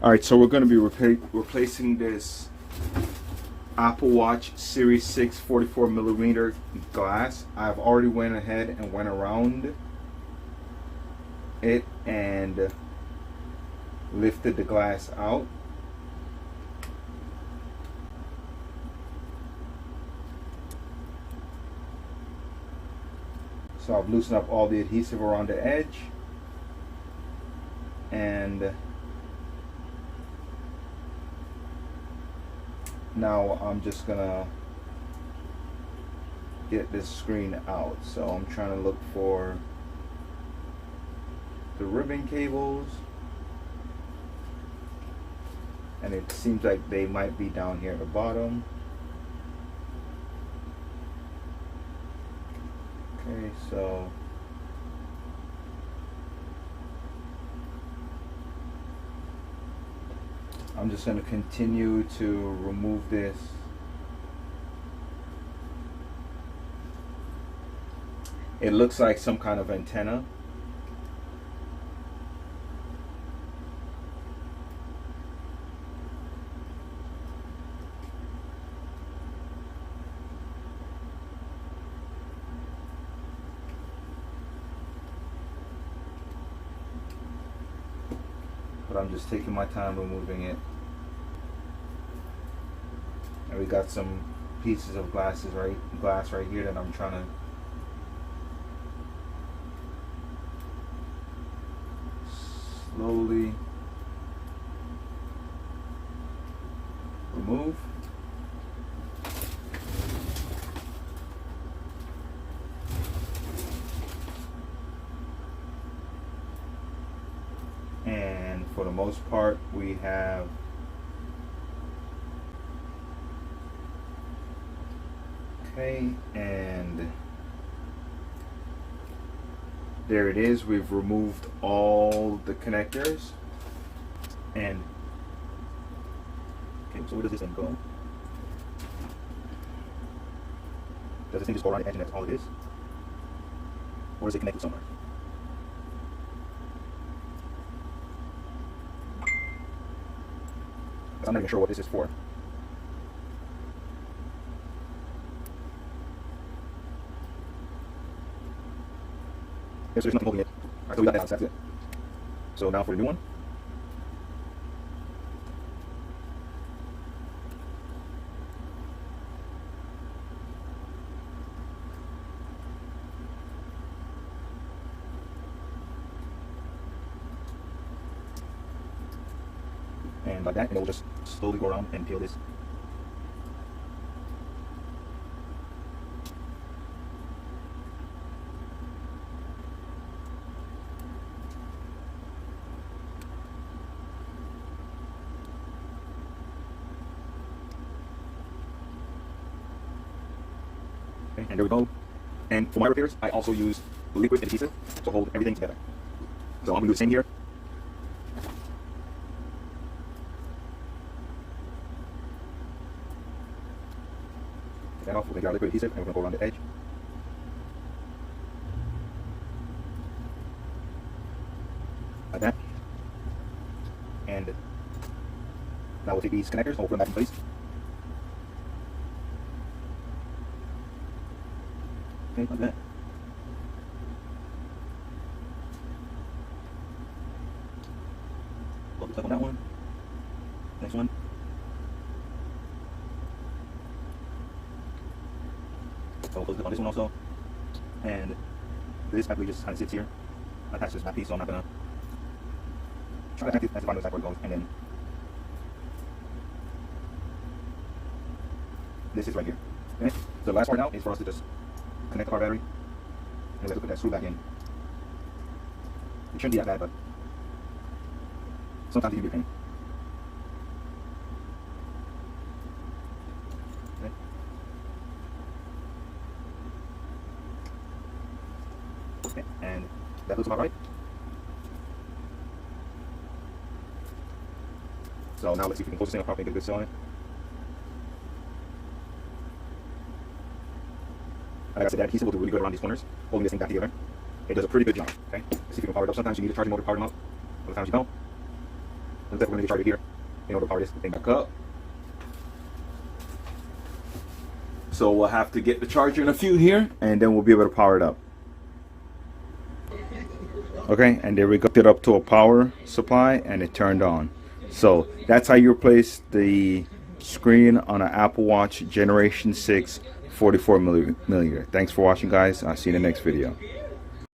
Alright, so we're going to be replacing this Apple Watch Series 6 44mm glass. I've already went ahead and went around it and lifted the glass out. So I've loosened up all the adhesive around the edge, and now I'm just gonna get this screen out. So I'm trying to look for the ribbon cables, and it seems like they might be down here at the bottom. Okay, so I'm just going to continue to remove this. It looks like some kind of antenna. But I'm just taking my time removing it. And we got some pieces of glass right here that I'm trying to slowly remove. And for the most part, we have and there it is. We've removed all the connectors. And okay, so where does this thing go? Does this thing just go around the edge and that's all it is? Or is it connected somewhere? I'm not even sure what this is for. Okay, so there's nothing holding it. Alright, so we got that out, so that's it. So now for the new one. And like that, and it will just slowly go around and peel this. Okay, and there we go. And for my repairs, I also use liquid adhesive to hold everything together. So I'm going to do the same here. That off, we're going to get our liquid adhesive and we're going to go around the edge. Like that. And now we'll take these connectors and we'll put them back in place. Okay, like that. Double click on that one. Next one. So we'll click on this one also. And this actually just kind of sits here. Attached to this back piece, so I'm not gonna try to attach it as the bottom of the where it goes. And then this is right here. Okay? So the last part now is for us to just connect the car battery. And we have to put that screw back in. It shouldn't be that bad, but sometimes it can be a pain. Okay. Okay, and that looks about right. So now let's see if we can close this thing up properly and get a good seal on it. And like I said, that adhesive will do really good around these corners, holding this thing back together. It does a pretty good job. Okay, let's see if we can power it up. Sometimes you need to charge motor to power them up, other times you don't. And then we're going to charge it here. In order to power this thing back up. So we'll have to get the charger in a few here, and then we'll be able to power it up. Okay, and there we got it up to a power supply, and it turned on. So that's how you replace the screen on an Apple Watch Generation 6 44 millimeter. Thanks for watching, guys. I'll see you in the next video.